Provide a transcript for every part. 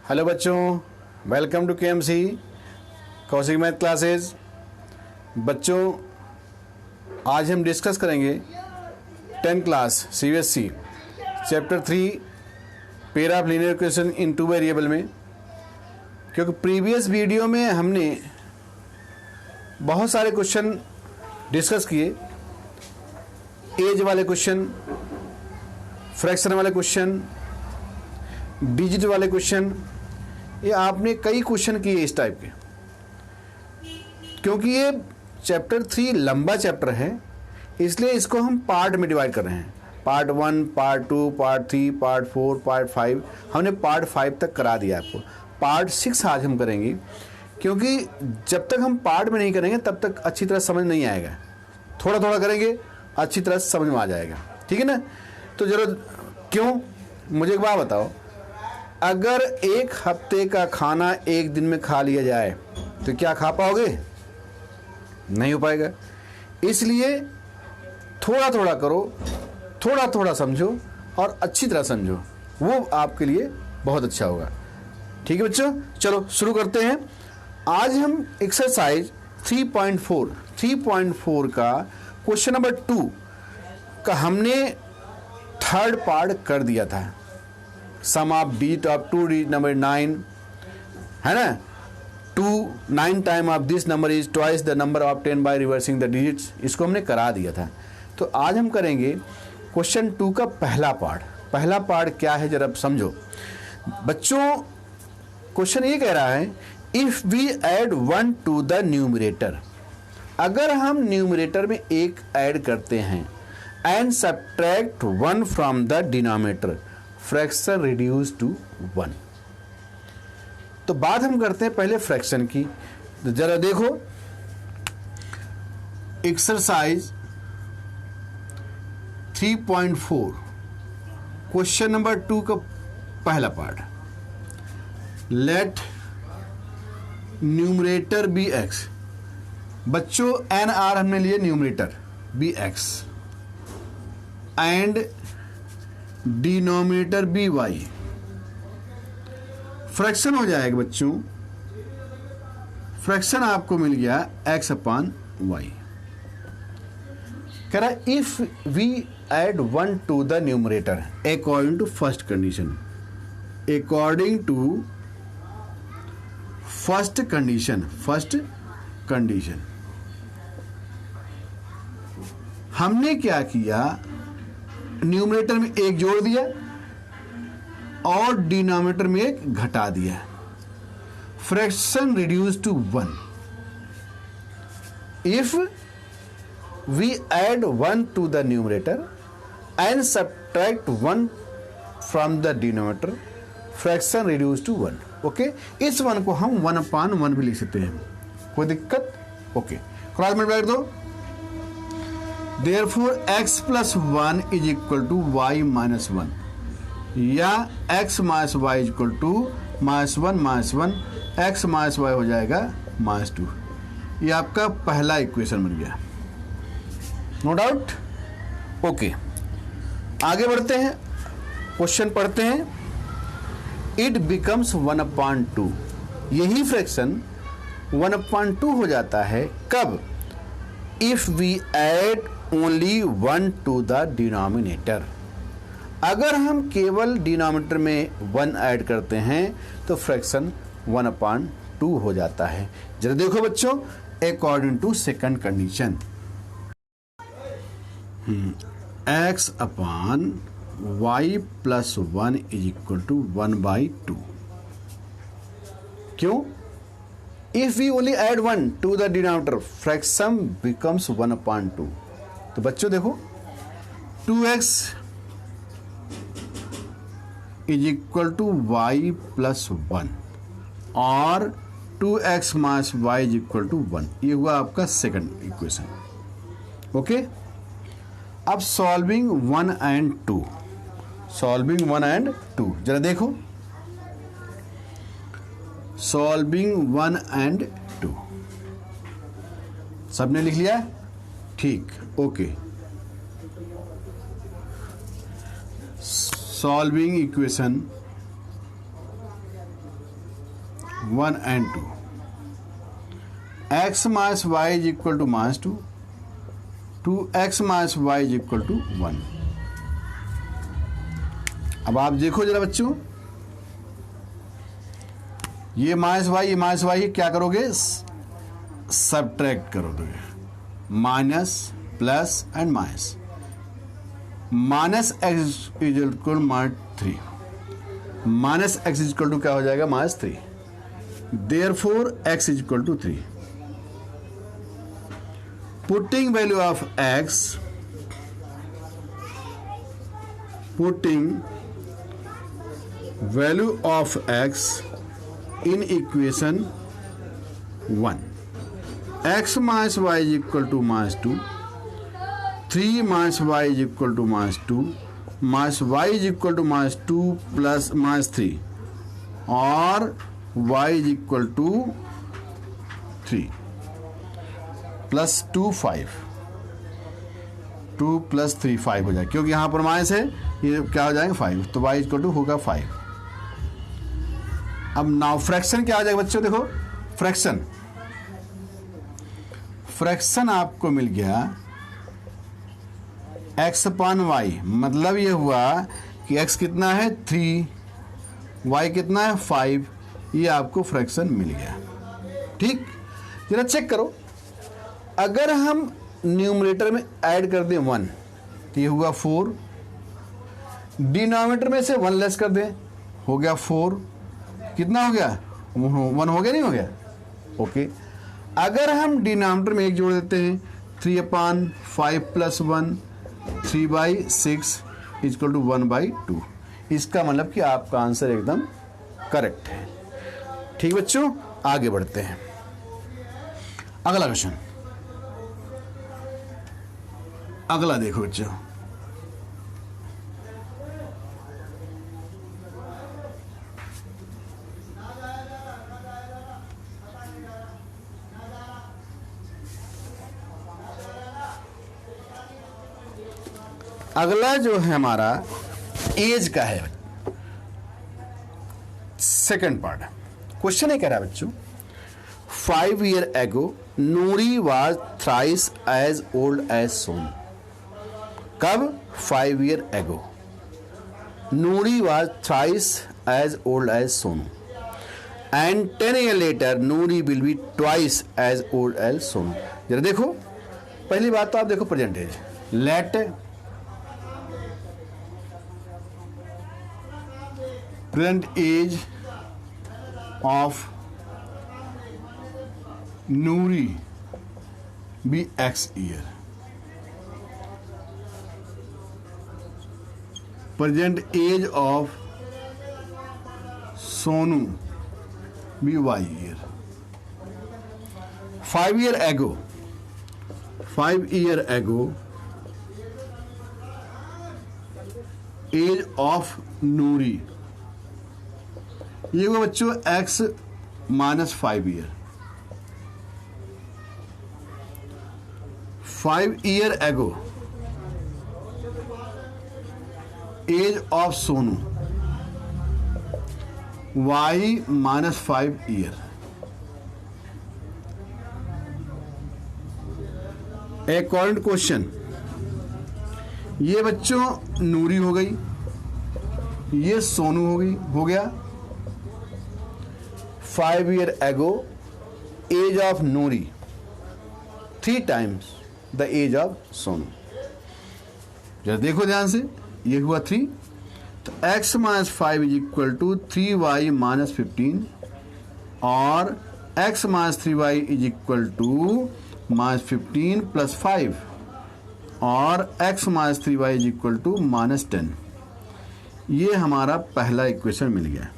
Hello बच्चों, welcome to KMC Kaushik math classes. बच्चों, आज हम डिस्कस करेंगे 10th class CBSE chapter 3 pair of linear equation in two variable में, क्योंकि प्रीवियस वीडियो में हमने बहुत सारे क्वेश्चन डिस्कस किए। एज वाले क्वेश्चन, फ्रैक्शन वाले क्वेश्चन, डिजिट वाले क्वेश्चन, ये आपने कई क्वेश्चन किए इस टाइप के। क्योंकि ये चैप्टर 3 लंबा चैप्टर है, इसलिए इसको हम पार्ट में डिवाइड कर रहे हैं। Part 1, part 2, part 3, part 4, part 5। हमने पार्ट 5 तक करा दिया आपको। पार्ट 6 आज हम करेंगे, क्योंकि जब तक हम पार्ट में नहीं करेंगे तब तक अच्छी तरह समझ नहीं आएगा। थोड़ा थोड़ा करेंगे, अच्छी तरह समझ में आ जाएगा। ठीक है ना? तो जरूर क्यों, मुझे एक बात बताओ, अगर एक हफ्ते का खाना एक दिन में खा लिया जाए तो क्या खा पाओगे? नहीं हो पाएगा। इसलिए थोड़ा थोड़ा करो, थोड़ा थोड़ा समझो और अच्छी तरह समझो, वो आपके लिए बहुत अच्छा होगा। ठीक है बच्चों, चलो शुरू करते हैं। आज हम एक्सरसाइज 3.4 का क्वेश्चन नंबर 2 का हमने थर्ड पार्ट कर दिया था। Sum of digit of 2 digit number 9 है ना। 9 time of this number is twice the number of 10 by reversing the digits. इसको हमने करा दिया था। तो आज हम करेंगे क्वेश्चन 2 का पहला पार्ट। पहला पार्ट क्या है जरा समझो बच्चों। क्वेश्चन ये कह रहा है, if we add 1 to the numerator, अगर हम न्यूमरेटर में 1 ऐड करते हैं and subtract 1 from the denominator, fraction reduce to 1। तो बात हम करते हैं पहले फ्रैक्शन की। तो जरा देखो एक्सरसाइज 3.4 क्वेश्चन नंबर 2 का पहला part. Let numerator be x. बच्चों एन आर हमने लिए numerator be x and denominator be y. Fraction हो जाएगा बच्चों, फ्रैक्शन आपको मिल गया एक्स अपॉन वाई। कह रहा if we add 1 to the numerator according to first condition, according to first condition हमने क्या किया, न्यूमरेटर में 1 जोड़ दिया और डिनोमिनेटर में 1 घटा दिया। Fraction reduce to 1। If we add 1 to the numerator and subtract 1 from the denominator, fraction reduce to 1। Okay, इस 1 को हम 1/1 भी लिख सकते हैं, कोई दिक्कत? ओके, क्रॉस मल्टीप्लाई कर दो। Therefore x plus 1 is equal to y minus 1, या x minus y is equal to -1 x minus y हो जाएगा -2। ये आपका पहला इक्वेशन बन गया, नो डाउट। ओके, आगे बढ़ते हैं, क्वेश्चन पढ़ते हैं। It becomes 1/2। यही फ्रैक्शन 1/2 हो जाता है कब? If we add only 1 to the denominator. अगर हम केवल डिनोमिनेटर में 1 ऐड करते हैं तो फ्रैक्शन 1/2 हो जाता है। जरा देखो बच्चों, according to second condition, x upon y plus 1 is equal to 1/2। क्यों? If we only add 1 to the denominator, fraction becomes 1/2। तो बच्चों देखो, 2x is equal to y plus 1 और 2x minus y is equal to 1। ये हुआ आपका second equation. Okay, अब solving 1 and 2, solving 1 and 2 जरा देखो। सॉल्विंग 1 and 2 सबने लिख लिया? ठीक, okay. Solving equation 1 and 2. x minus y is equal to minus 2. 2x minus y is equal to 1. अब आप देखो जरा बच्चों, ये माइनस वाई क्या करोगे, सब्ट्रैक्ट करोगे, minus plus and minus, minus x is equal minus 3, minus x is equal to क्या हो जाएगा, minus 3. Therefore x is equal to 3. Putting value of x, putting value of x in equation 1, x minus y is equal to minus 2, 3 minus y is equal to minus 2, minus y is equal to minus 2 plus minus 3, or y is equal to 3 plus 2 5, 2 plus 3 5 हो जाए, क्योंकि यहाँ पर minus है, ये क्या हो जाएगा 5, तो y इक्वल टू होगा 5. अब नाउ फ्रैक्शन क्या आ जाएगा बच्चों, देखो फ्रैक्शन आपको मिल गया x अपॉन वाई, मतलब ये हुआ कि x कितना है 3, y कितना है 5, ये आपको फ्रैक्शन मिल गया. ठीक, जरा चेक करो, अगर हम न्यूमरेटर में ऐड कर दें 1 तो ये हुआ 4, डिनोमिनेटर में से 1 लेस कर दें, हो गया 4, कितना हो गया 1 हो गया, नहीं हो गया, ओके. अगर हम डिनोमिनेटर में 1 जोड़ देते हैं, 3 अपॉन 5 प्लस 1, 3/6 इक्वल टू 1/2, इसका मतलब कि आपका आंसर एकदम करेक्ट है. ठीक बच्चों, आगे बढ़ते हैं. अगला क्वेश्चन, अगला देखो बच्चों, अगला जो है हमारा एज का है. सेकंड पार्ट क्वेश्चन है, कह रहा है बच्चों, 5 years ago Noori was thrice as old as Sonu. कब, 5 years ago Noori was thrice as old as Sonu, and 10 years later Noori will be twice as old as Sonu. जरा देखो, पहली बात तो आप देखो present age, let present age of Noori be X year. Present age of Sonu be Y year. 5 years ago, 5 years ago, age of Noori, ये हुआ बच्चों x minus 5 years. 5 years ago age of Sonu, y minus 5 years. According question, ये बच्चों नूरी हो गई, ये सोनू हो गया. 5 years ago age of Noori 3 times the age of Sonu. जरा देखो ध्यान से, ये हुआ 3, तो x minus 5 is equal to 3y minus 15, और x minus 3y is equal to minus 15 plus 5, और x minus 3y is equal to minus 10. ये हमारा पहला इक्वेशन मिल गया,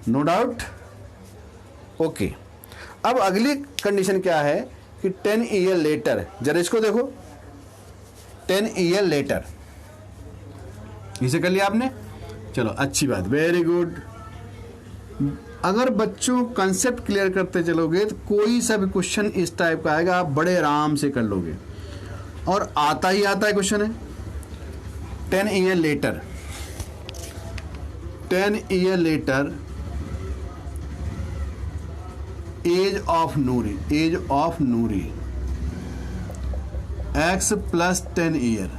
नो डाउट, ओके. अब अगली कंडीशन क्या है कि 10 years लेटर, जरा इसको देखो, 10 years लेटर, इसे कर लिया आपने, चलो अच्छी बात, वेरी गुड. अगर बच्चों कंसेप्ट क्लियर करते चलोगे तो कोई सा भी क्वेश्चन इस टाइप का आएगा, आप बड़े आराम से कर लोगे, और आता ही आता है क्वेश्चन है. 10 years later, 10 years later age of Noori, age of Noori x plus 10 year,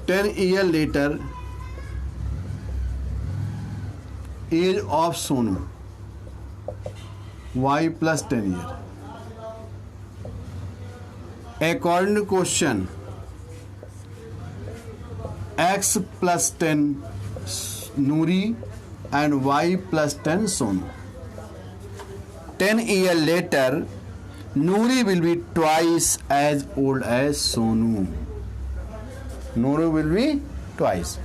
10 year later age of Sonu y plus 10 year. According to question x plus 10 Noori and y plus 10 Sonu. 10 years later, Noori will be twice as old as Sonu. Noori will be twice.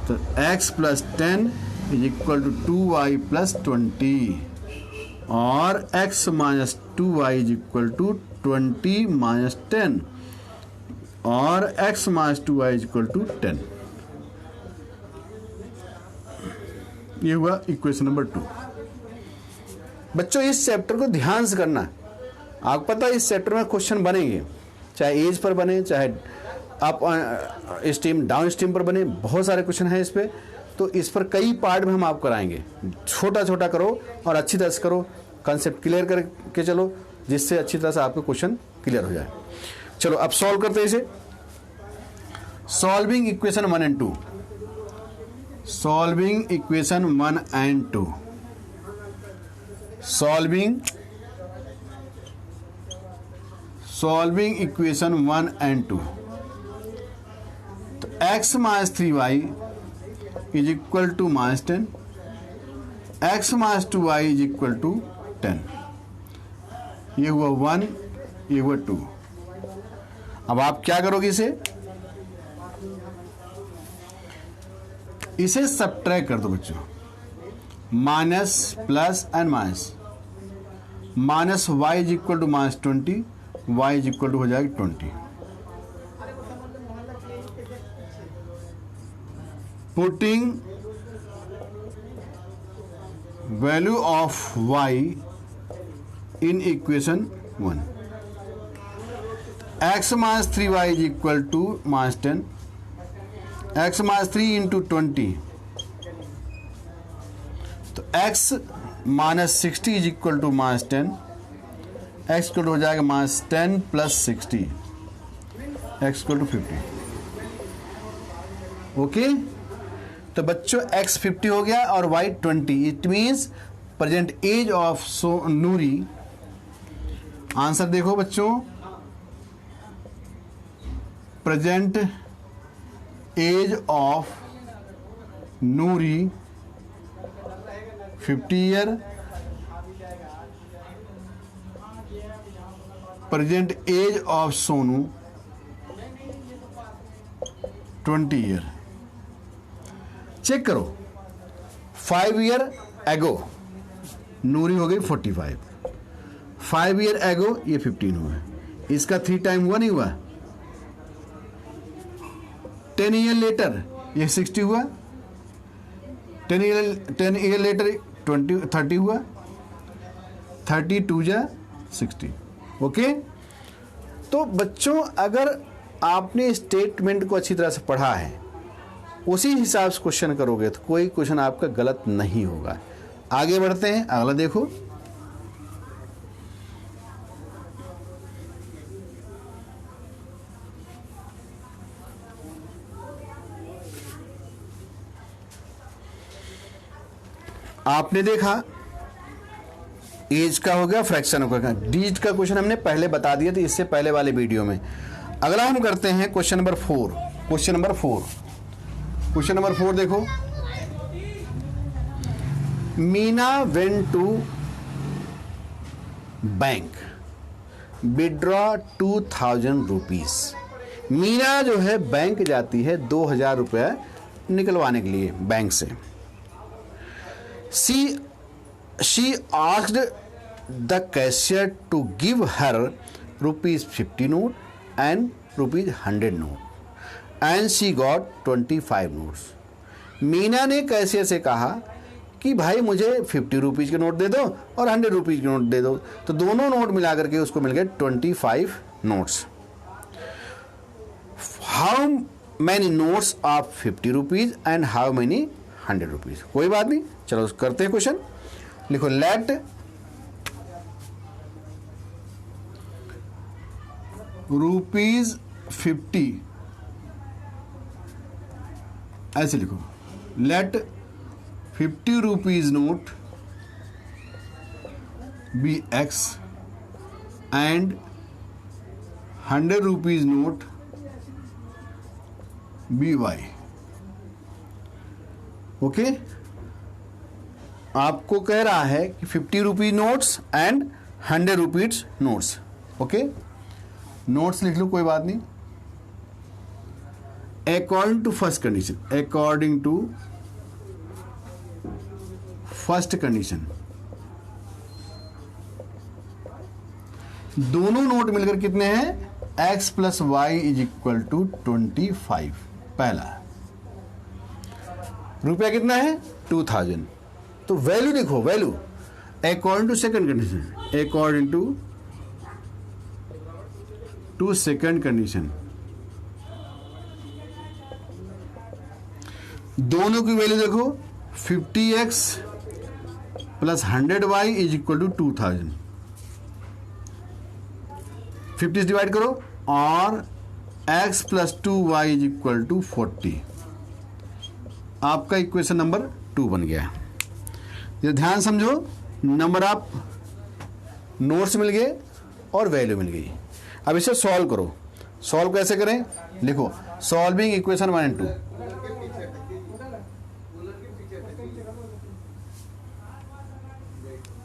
So x plus 10 is equal to 2y plus 20, or x minus 2y is equal to 20 minus 10, or x minus 2y is equal to 10. ये हुआ equation number 2। बच्चों इस chapter को ध्यान से करना है। आपको पता है इस चैप्टर में क्वेश्चन बनेंगे, चाहे एज पर बने, चाहे अप स्ट्रीम डाउन स्ट्रीम पर बने, बहुत सारे क्वेश्चन हैं इस पे। तो इस पर कई पार्ट में हम आपको कराएंगे। छोटा छोटा करो और अच्छी तरह से करो, कंसेप्ट क्लियर करके चलो, जिससे अच्छी तरह से आपके क्वेश्चन क्लियर हो जाए। चलो अब सॉल्व करते हैं इसे। Solving equation 1 and 2, solving equation 1 and 2, solving equation 1 and 2। तो x minus 3y is equal to minus 10, x minus 2y is equal to 10। ये हुआ 1, ये हुआ 2। अब आप क्या करोगे, इसे सब्ट्रैक्ट कर दो बच्चों। Minus plus and minus, minus y is equal to minus 20, y is equal to हो जाएगा 20। Putting value of y in equation 1, x minus 3y is equal to minus 10, x minus 3 into 20, तो x minus 60 is equal to minus 10, x equal हो जाएगा minus 10 plus 60, x equal to 50। Okay, तो बच्चों x 50 हो गया और y 20। It means present age of Noori. Answer देखो बच्चों, present age of Noori 50 year, present age of Sonu 20 year. Check करो, 5 ईयर एगो नूरी हो गई 45, 5 ईयर एगो ये 15 हुआ, इसका 3 टाइम हुआ नहीं हुआ। 10 ईयर लेटर ये 60 हुआ, 10 ईयर लेटर 30 हुआ, 32 जा 60। ओके, तो बच्चों अगर आपने स्टेटमेंट को अच्छी तरह से पढ़ा है, उसी हिसाब से क्वेश्चन करोगे तो कोई क्वेश्चन आपका गलत नहीं होगा। आगे बढ़ते हैं, अगला देखो। आपने देखा एज का हो गया, फ्रैक्शन का, डिजिट का क्वेश्चन हमने पहले बता दिया था इससे पहले वाले वीडियो में। अगला हम करते हैं क्वेश्चन नंबर 4। क्वेश्चन नंबर 4 देखो, Meena went to bank withdraw 2000 rupees. Meena जो है बैंक जाती है 2000 रुपया निकलवाने के लिए बैंक से। she asked the cashier to give her ₹50 note and ₹100 note and she got 25 notes। Meena ने कैशियर से कहा कि भाई मुझे 50 रुपीज़ के नोट दे दो और 100 रुपीज़ के नोट दे दो, तो दोनों नोट मिला करके उसको मिल गए 25 notes. How many notes of 50 rupees and how many 100 rupees. कोई बात नहीं, चलो करते हैं क्वेश्चन। लिखो लेट ₹50, ऐसे लिखो, let 50 rupees note be x and 100 rupees note be y. Okay, आपको कह रहा है कि 50 rupees notes and 100 rupees notes. Okay, notes लिख लो, कोई बात नहीं। According to first condition, according to first condition, दोनों नोट मिलकर कितने हैं? x plus y is equal to 25। पहला रुपया कितना है? 2000। तो वैल्यू लिखो, value according to second condition, according to second condition, दोनों की वैल्यू देखो, 50x plus 100y is equal to 2000। 50 divide करो और x plus 2y is equal to 40। आपका इक्वेशन नंबर 2 बन गया। ये ध्यान समझो, नंबर ऑफ नोट्स मिल गए और वैल्यू मिल गई। अब इसे सॉल्व करो। सॉल्व कैसे करें? लिखो solving equation 1 and 2।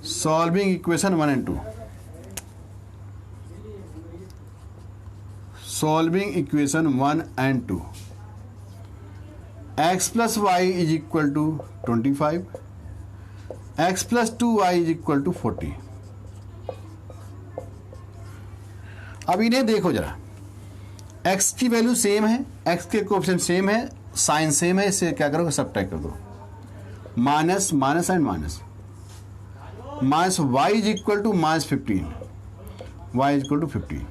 Solving equation 1 and 2, solving equation 1 and 2। x plus y is equal to 25, x plus 2y is equal to 40। अब इन्हें देखो जरा, x की वैल्यू सेम है, x के कोएफिशिएंट सेम है, साइन सेम है, इससे क्या करोगे? सबट्रैक्ट कर दो, minus minus and minus. Minus y is equal to minus 15, y is equal to 15।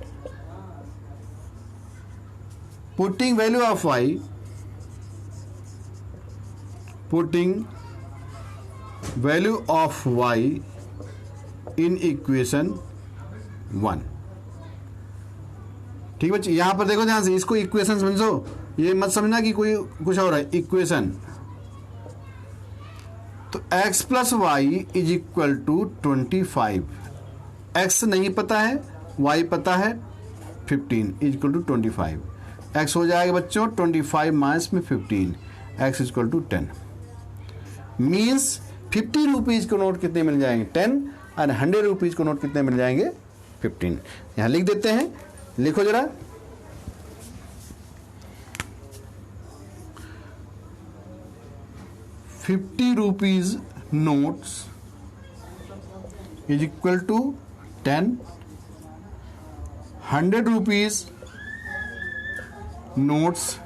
Putting value of y, putting value of y in equation 1। ठीक बच्चे, यहां पर देखो ध्यान से, इसको इक्वेशन समझो, ये मत समझना कि कोई कुछ और है। इक्वेशन तो x plus y is equal to 25। x नहीं पता है, y पता है 15 इज इक्वल टू 25। x हो जाएगा बच्चों 25 माइनस में 15, x is equal to 10। Means 50 rupees को नोट कितने मिल जाएंगे? 10, और 100 रुपीज को नोट कितने मिल जाएंगे? 15। यहां लिख देते हैं, लिखो जरा, ₹50 notes is equal to 10, 100 rupees notes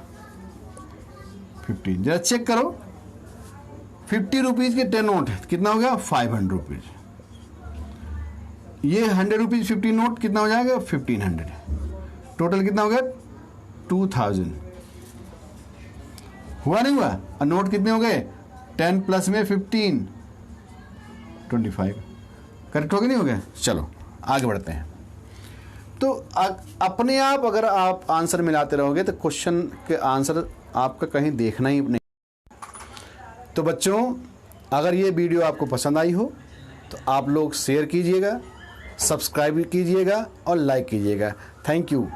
15। जरा चेक करो, 50 रुपीज के 10 नोट कितना हो गया? 500 रुपीज। ये 100 रुपीज 50 नोट कितना हो जाएगा? 1500। टोटल कितना हो गया? 2000। हुआ नहीं हुआ? और नोट कितने हो गए? 10 प्लस में 15, 25। करेक्ट हो गया, नहीं हो गया? चलो आगे बढ़ते हैं। तो अपने आप अगर आप आंसर मिलाते रहोगे तो क्वेश्चन के आंसर आपका कहीं देखना ही नहीं। तो बच्चों, अगर ये वीडियो आपको पसंद आई हो तो आप लोग शेयर कीजिएगा, सब्सक्राइब कीजिएगा और लाइक कीजिएगा। Thank you.